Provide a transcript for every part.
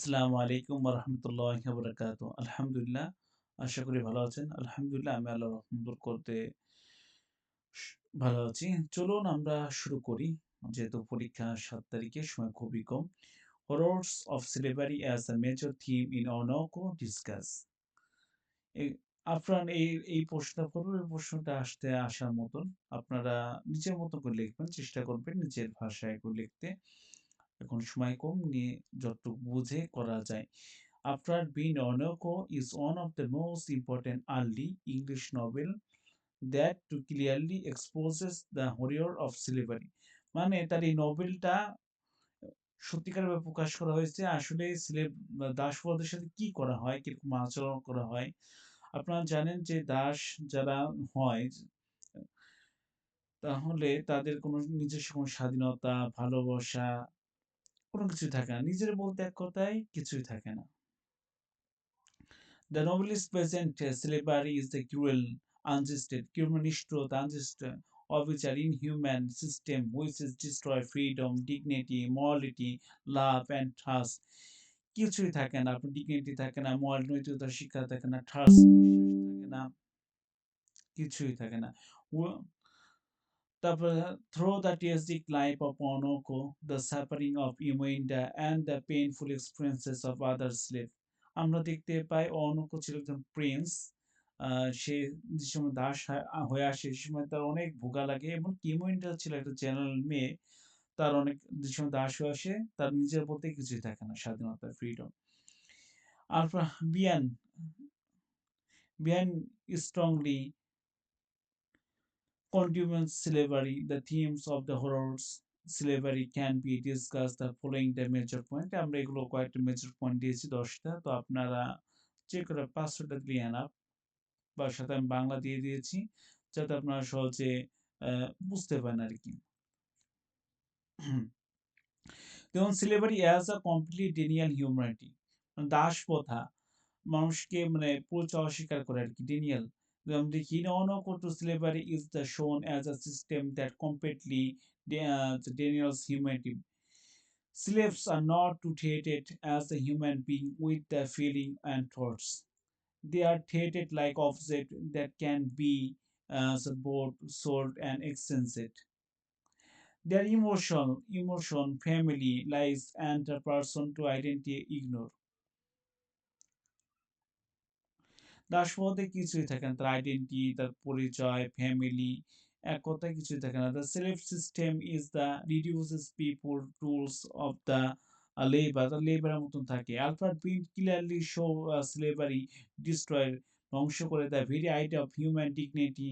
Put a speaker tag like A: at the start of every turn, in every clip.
A: আসসালামু আলাইকুম ওয়া রাহমাতুল্লাহি ওয়া বারাকাতুহু। আলহামদুলিল্লাহ, আশা করি ভালো আছেন। আলহামদুলিল্লাহ আমি আল্লাহর রহমত করতে স ভালো আছি। চলুন আমরা শুরু করি। যেহেতু পরীক্ষা ৭ তারিখে, সময় খুবই কম। Horrors of slavery as a major theme in Onoko discuss. এই আপনার এই প্রশ্নটা করব, এই প্রশ্নটা আসার মতন আপনারা নিজের মতো করে লিখবেন। চেষ্টা করবেন নিজের ভাষায় করে লিখতে। এখন সময় কম, নিয়ে যতটুকু বুঝে করা যায়। After Being Onoko is one of the most important early English novel that to clearly exposes the horror of slavery. মানে তার এই নভেলটা সত্যিকারভাবে প্রকাশ করা হয়েছে আসলে দাসপ্রথার সাথে কি করা হয়, কিরকম আচরণ করা হয়। আপনারা জানেন যে দাস যারা হয়, তাহলে তাদের কোনো নিজস্ব কোনো স্বাধীনতা, ভালোবাসা কোনো কিছুই থাকে না। নিজের বলতে এক কথায় কিছুই থাকে না। The novelist present slavery is the cruel, unjust, unjust, arbitrary, inhuman system which is destroy freedom, dignity, morality, love and trust. কিছুই থাকে না। আপনার ডিগনিটি থাকে না, মরাল নৈতিকতা শিক্ষা থাকে না, ট্রাস্ট বিশ্বাস থাকে না, কিছুই থাকে না। ও তারপরে through the tragic life of Onoko, the suffering of Imuinda and the painful experiences of other slaves. আমরা দেখতে পাই অনক ছিল একজন প্রিন্স। সে যে সময় দাস হয়ে আসে সে সময় তার অনেক ভোগা লাগে এবং ইমুইন্ডা ছিল একটা জেনারেল মেয়ে। তার অনেক যে সময় দাস হয়ে আসে তার নিজের বলতে কিছুই থাকে না, স্বাধীনতা, freedom. R Beant Beant strongly continuous slavery, the themes of the horrors slavery can be discussed the following the major point. আমরা এগুলো কয়েকটা মেজর পয়েন্ট দিয়েছি ১০টা। তো আপনারা যে করে ৫০০টা দিলে এনাফ। বা সাথে আমি বাংলা দিয়ে দিয়েছি যাতে আপনারা সহজে বুঝতে পারেন আরকি। যেমন slavery as a completely denial humanity, দাসপ্রথা মানুষকে মানে পরিচয় অস্বীকার করে আরকি, ডেনিয়াল। যেমন দেখি "Ono to slavery is the shown as a system that completely denials humanity. Slaves are not treated as a human being with the feeling and thoughts. They are treated like objects that can be bought, sold and exchanged. Their emotion, family, lives and the person to identity ignore." দাসপ্রথা কিছুই থাকে না। তার identity, তার পরিচয়, family, এক কথায় কিছুই থাকে না। The slave system is the reduces people tools of the labor, the labor এর মতন থাকে। Alfred Bint clearly show slavery destroy, ধ্বংস করে the very idea of human dignity,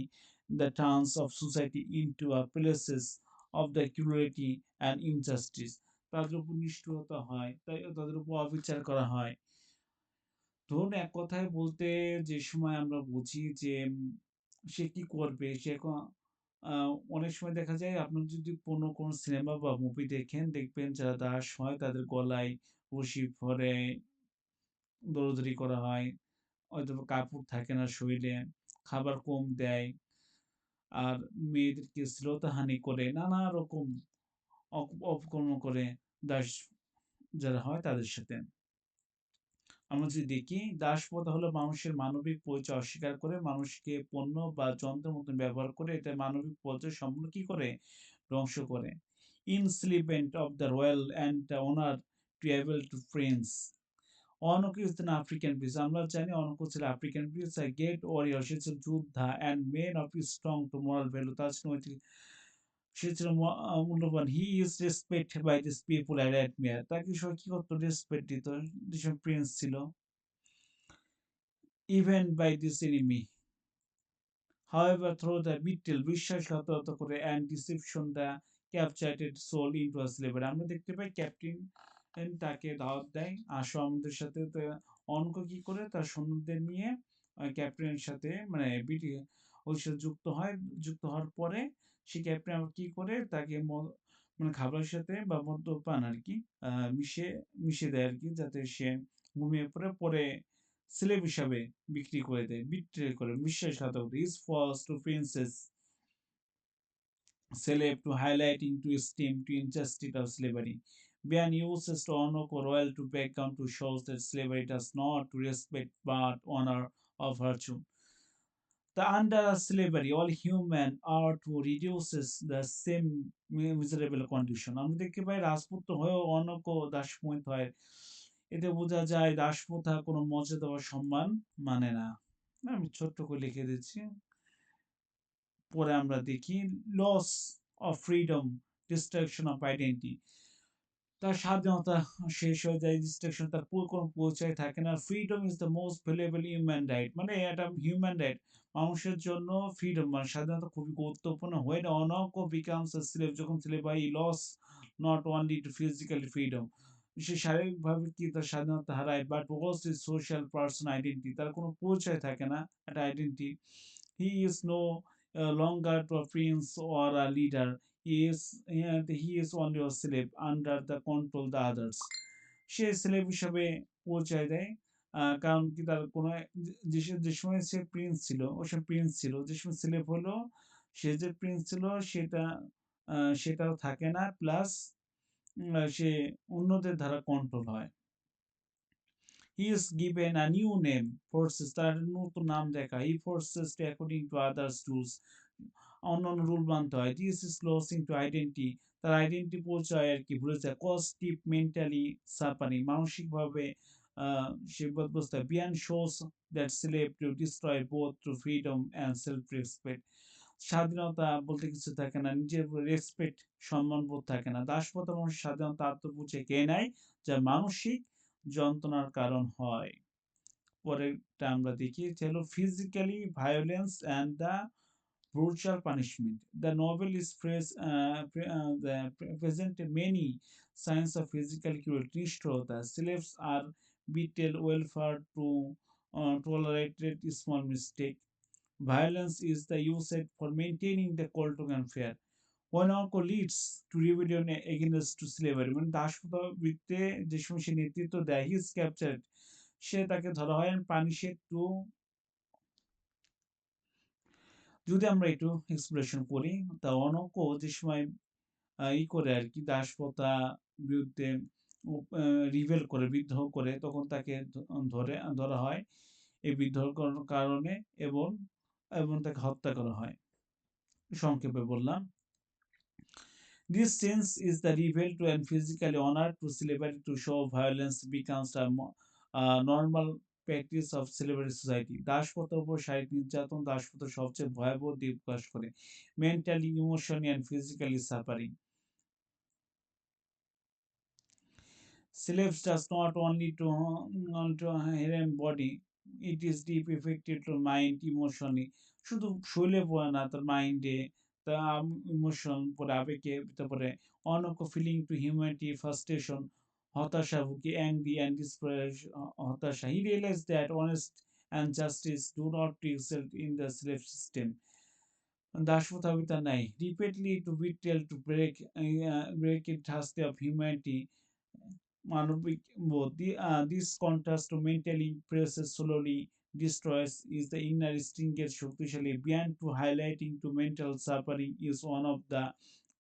A: the turns of society into a places of the cruelty and injustice. তাদের উপর নিষ্ঠুরতা হয়, তাদের উপর অবিচার করা হয়। ধরুন এক কথায় বলতে যে সময় আমরা বুঝি যে সে কি করবে? সে আ অনেক সময় দেখা যায় আপনার যদি কোনো সিনেমা বা মুভি দেখেন, দেখবেন যারা দাস হয় তাদের গলায় রশি পরে দৌড়াদৌড়ি করা হয়। হয়তোবা কাপড় থাকে না শরীরে, খাবার কম দেয়। আর মেয়েদেরকে শ্লীলতাহানি করে নানা রকম অপকর্ম করে দাস যারা হয় তাদের সাথে। আমরা যদি দেখি দাসপ্রথা হলো মানুষের মানবিক পরিচয় অস্বীকার করে মানুষকে পণ্য বা যন্ত্রের মতন ব্যবহার করে এটা মানবিক পরিচয় সম্পূর্ণ কি করে? ধ্বংস করে। Enslavement of the royal and the honor to able to prince. অনক is an African prince. আমরা জানি অনক ছিল African Prince, a great warrior. সে ছিল যোদ্ধা and man of strong to moral value. তার ছিল সে ছিল মূল্যবান। He is respected by these people and admire. তাকে সবাই কি করতো? রেসপেক্ট দিত। যেসব প্রিন্স ছিল। Even by this enemy. However, through the betrayal, বিশ্বাসঘাতকতা করে and deception the captured soul into a slavery. আমরা দেখতে পাই ক্যাপ্টেন তাকে দাওয়াত দেয়, আসো আমাদের সাথে। তো অনক কি করে তার সৈন্যদের নিয়ে ক্যাপ্টেনের সাথে মানে ওর সাথে যুক্ত হয়। যুক্ত হওয়ার পরে সে ক্যাপ্টেন আবার কি করে তাকে মানে খাবারের সাথে বা মদ্যপান আরকি আ মিশিয়ে দেয় আরকি যাতে সে ঘুমিয়ে পড়ে। পরে স্লেভ হিসাবে বিক্রি করে দেয়, বিট্রে করে, বিশ্বাসঘাতকতা। Is false to princess slave to highlighting to esteem to injustice of slavery. Bian uses to Onoko royal to background to shows that slavery does not to respect but honor of virtue. The under slavery, all human are to reduces the same miserable condition. আমরা দেখতে পাই রাজপুত্র হয়েও অনক দাসময়িত হয়। এতে বোঝা যায় দাসপ্রথা কোনো মর্যাদা বা সম্মান মানে না। আমি ছোট্ট করে লিখে দিচ্ছি। পরে আমরা দেখি loss of freedom, destruction of identity. তার স্বাধীনতা শেষ হয়ে যায়, ডিস্ট্রাকশন তার কোনো পরিচয় থাকে না। Freedom is the most valuable human right, মানে এটা হিউম্যান রাইট। মানুষের জন্য ফ্রিডম মানে স্বাধীনতা খুবই গুরুত্বপূর্ণ। when অনর্ক becomes a slave, যখন স্লেভ হয়, he lost not only to physical freedom, সে শারীরিকভাবে কি তার স্বাধীনতা হারায়, but was his social person identity, তার কোনো পরিচয় থাকে না, একটা identity. he is no longer to a prince or a leader, he is only a slave under the control the others. Say slave হিসাবে পরিচয় দেয়। কারণ কি তার কোনো যে সময় সে প্রিন্স ছিল, ওই সময় প্রিন্স ছিল। যে সময় স্লেভ হলো, সে যে প্রিন্স ছিল সেটা সেটাও থাকে না। প্লাস সে অন্যদের দ্বারা কন্ট্রোল হয়। He is given a new name, forces, তার নতুন নাম দেখা। He forces to according to others rules, অন্যান্য রুল মানতে হয়। This is losing to identity, তার আইডেন্টিটি পরিচয় আর কি ভুলে যায়। Cause deep mentally suffering, মানসিকভাবে সে বিপদগ্রস্ত হয়। Bian shows that slave to destroy both to freedom and self-respect, স্বাধীনতা বলতে কিছু থাকে না, নিজের রেসপেক্ট সম্মানবোধ থাকে না। দাসপ্রথা মানুষের স্বাধীনতা আত্মপরিচয় কে নেয়, যা মানসিক যন্ত্রণার কারণ হয়। পরেরটা আমরা দেখি হলো physically violence and the brutal punishment. The novel is present many signs of physical cruelty. নিষ্ঠুরতা, slaves are beaten, welfare to tolerated small mistake. Violence is the used for maintaining the culture and fair. When Onko leads to rebellion against to slavery, মানে দাসপ্রথা বৃত্তে যে সময় সে নেতৃত্ব দেয়, he is captured, সে তাকে ধরা হয় and punished to, যদি আমরা একটু এক্সপ্রেশন করি, তা অনক যে সময় করে আর কি দাসপ্রথা বিরুদ্ধে রিভেল করে, বিদ্রোহ করে, তখন তাকে ধরা হয় এই বিদ্রোহ করার কারণে, এবং তাকে হত্যা করা হয়। সংক্ষেপে বললাম। This sense is the rebel to and physically honor to slavery to show violence becomes a normal practice of slavery society. দাসপ্রথার উপর শারীরিক নির্যাতন দাসপ্রথা সবচেয়ে ভয়াবহ দিক প্রকাশ করে। Mentally, emotionally and physically suffering. Slaves does not only to harm body, it is deep affected to mind emotionally. শুধু শরীরে পড়ে না, তার মাইন্ডে, তার ইমোশন পরে, আবেগে, তারপরে অনেক ফিলিং টু হিউম্যানিটি, ফ্রাস্ট্রেশন, হতাশা ভুগি, অ্যাংরি অ্যান্ড ডিসপারেশন, হতাশা। He realize that honest and justice do not result in the slave system. দাসপ্রথা বিতার নাই। Repeatedly to betrayal to break it haste of humanity, মানবিক বোধ। This contrast to mentally presses slowly destroys is the inner stinker শক্তিশালী। Beyond to highlighting to mental suffering is one of the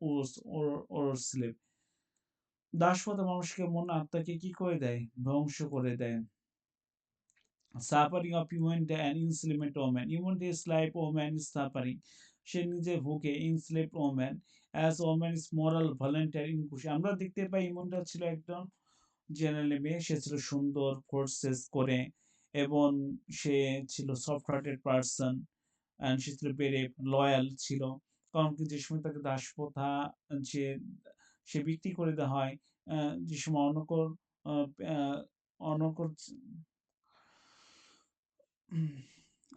A: worst or slave. দাসপ্রথা মানুষকে মন আত্মাকে কি করে দেয়, ধ্বংস করে দেয়। Suffering of human and enslavement woman. Human slave woman is suffering. সে নিজে ভুগে, enslaved woman as woman is moral voluntary inquiry. আমরা দেখতে পাই ইমনটা ছিল একদম জেনারেলি মেয়ে, সে ছিল সুন্দর, কোর্সেস করে, এবং সে ছিল সফট হার্টেড পারসন, অ্যান্ড সে ছিল ভেরি লয়াল ছিল। কারণ কি যে সময় তাকে দাসপ্রথা যে সে বিক্রি করে দেওয়া হয়, যে সময় অনকর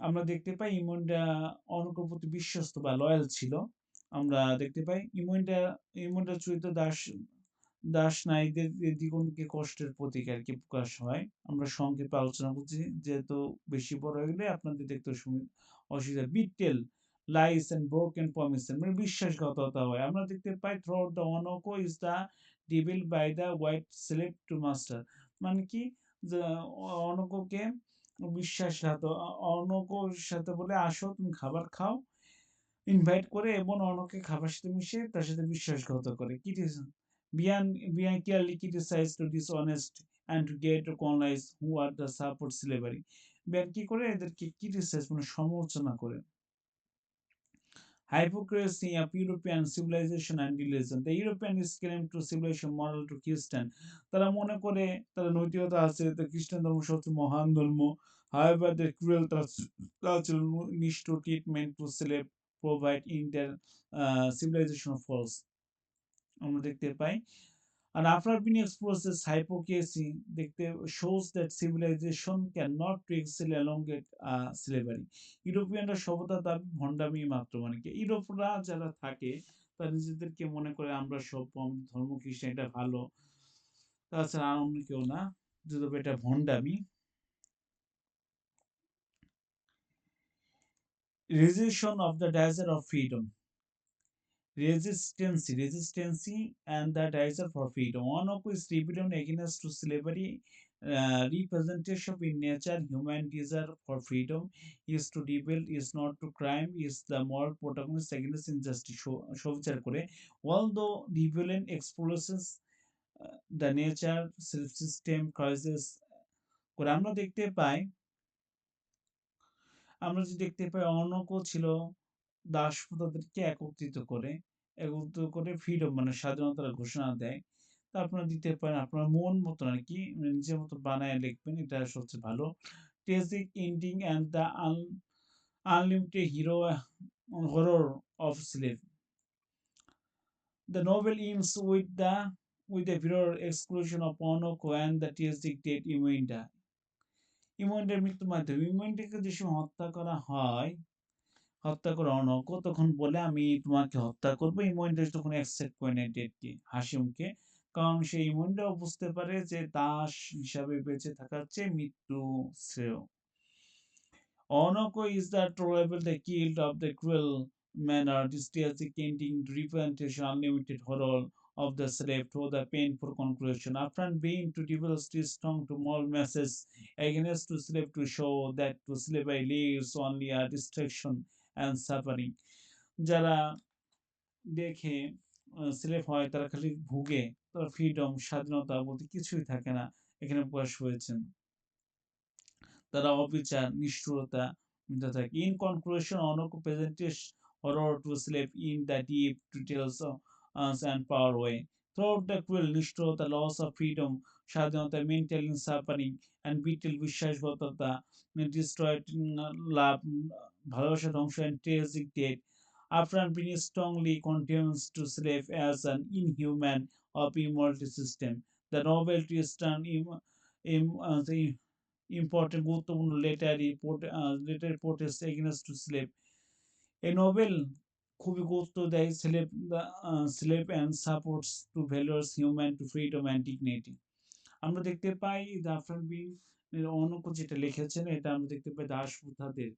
A: আমরা দেখতে পাই ইমনটা অনকর প্রতি বিশ্বস্ত বা লয়াল ছিল। আমরা দেখতে পাই ইমনটা চরিত্র দাস নারীদের দ্বিগুণকে কষ্টের প্রতীক আর কি প্রকাশ হয়। আমরা সংক্ষেপে আলোচনা করছি, যেহেতু বেশি বড় হয়ে গেলে আপনাদের দেখতে অসুবিধা। Betrayal, lies and broken promise, মানে বিশ্বাসঘাতকতা হয়। আমরা দেখতে পাই throughout the Oroonoko is the devil by the white slave to master, মানে কি যে অনকোকে অনকোর সাথে বলে আসো তুমি খাবার খাও, ইনভাইট করে, এবং অনকে খাবার সাথে মিশে তার সাথে বিশ্বাসঘাতক করে। কি Being clearly criticized to dishonest and to get to colonize who are the support slavery. বিয়ান কি করে এদেরকে ক্রিটিসাইজ মানে সমালোচনা করে hypocrisy of European civilization and religion. The European is claimed to civilization moral to Christian. তারা মনে করে তারা নৈতিকতা আছে তো খ্রিস্টান ধর্ম সবচেয়ে মহান ধর্ম। However, the cruel cultural niche to treatment to slave provide in their civilization false. আমরা দেখতে পাই and after being exposed this hypocrisy দেখতে shows that civilization cannot to excel along with slavery. ইউরোপিয়ানরা সভ্যতা দাবি ভণ্ডামি মাত্র মানে কি ইউরোপরা যারা থাকে তারা নিজেদেরকে মনে করে আমরা সভ্য আমাদের ধর্ম খ্রিস্টান এটা ভালো তাছাড়া আর অন্য কেউ না যদি এটা ভণ্ডামি resistance of the desert of freedom resistance and the desire for freedom. One of is rebellion against to slavery, representation in nature, human desire for freedom is to rebel, is not to crime, is the moral protagonist against injustice. সবিচার করে although rebellion exposes the nature system crisis করে আমরা যে দেখতে পাই অনকও ছিল দাসপ্রথাদেরকে একত্রিত করে freedom মানে স্বাধীনতার ঘোষণা দেয়। তা আপনারা দিতে পারেন আপনার মন মতন আরকি নিজের মতো বানায় লিখবেন এটা সবচেয়ে ভালো। ট্রেজিক ending and the unlimited horror of slave. The novel ends with the viral exclusion of Onoko and the tragic death Imuinda. ইমুইন্ডার মৃত্যুর মাধ্যমে ইমুইন্ডাকে যে সময় হত্যা করা অনর্ক তখন বলে আমি তোমাকে হত্যা করবো ইমোইন্ডা তখন অ্যাকসেপ্ট করে নেয় ডেটকে হাসিমকে কারণ সেই ইমোইন্ডাও বুঝতে পারে যে দাস হিসাবে বেঁচে থাকার চেয়ে মৃত্যু শ্রেয় Onoko is the tolerable the guilt of the cruel manner, discharging ending representation unlimited horror of the slave to the painful conclusion. After being to develop this strong to moral message against to slave to show that to slavery leaves only a destruction and suffering. যারা দেখে slave হয় তারা খালি ভুগে তার freedom স্বাধীনতা বলতে কিছুই থাকে না এখানে প্রকাশ হয়েছেন তারা অবিচার নিষ্ঠুরতা মিথ্যা থাকে in conclusion Onoko presents horror to slave in the deep details of us and power way throughout the cruel নিষ্ঠুরতা loss of freedom স্বাধীনতা mental suffering and বিটল বিশ্বাসঘাতকতা destroyed love ভালোবাসা ধ্বংস and tragic death after being strongly condemns to slave as an inhuman of immortal system the novel twist and the important গুরুত্বপূর্ণ literary protest against to slave এই novel খুবই গুরুত্ব দেয় slave and supports to values human to freedom and dignity আমরা দেখতে পাই জাফরান বিন অনক যেটা লিখেছেন এটা আমরা দেখতে পাই দাসপ্রথাদের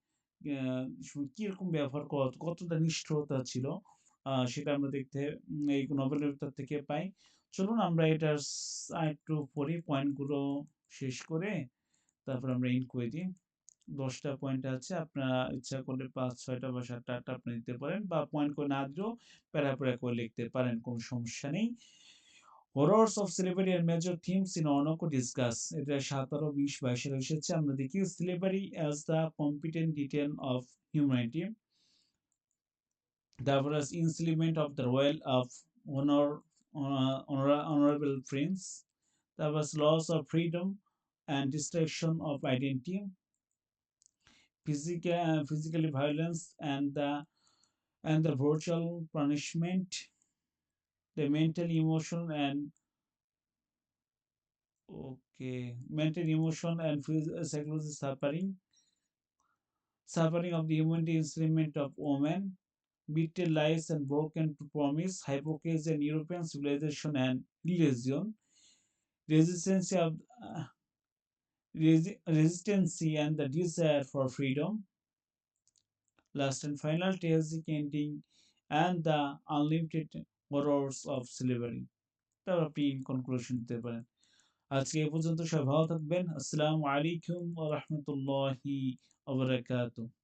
A: কিরকম ব্যবহার কতটা নিষ্ঠুরতা ছিল সেটা আমরা দেখতে এই নোবেলের ভিতর থেকে পাই চলুন আমরা এটার একটু পড়ি পয়েন্টগুলো শেষ করে তারপর আমরা ইন করে দিই 10টা পয়েন্ট আছে আপনারা ইচ্ছা করলে 5 6টা বা 7টা 8টা আপনি দিতে পারেন বা পয়েন্ট করে না দিলেও প্যারা প্যারা করে লিখতে পারেন কোনো সমস্যা নেই হররস অফ স্লেভারি এর major themes in Oroonoko discuss এটা 17 20 22 এ এসেছে আমরা দেখি slavery as the competent detail of humanity তারপর enslavement of the royal of honorable prince তারপর loss of freedom and destruction of identity physically violence and the virtual punishment the mental emotion and psychological suffering of the human instrument of woman betrayal lies and broken promise hypocrisy in European civilization and religion resistance of resistance and the desire for freedom last and final tragic ending and the unlimited horrors of slavery তারপর আপনি in conclusion দিতে পারেন আজকে এ পর্যন্ত সবাই ভালো থাকবেন আসসালামু আলাইকুম ওয়া রাহমাতুল্লাহি ওয়া বারাকাতুহু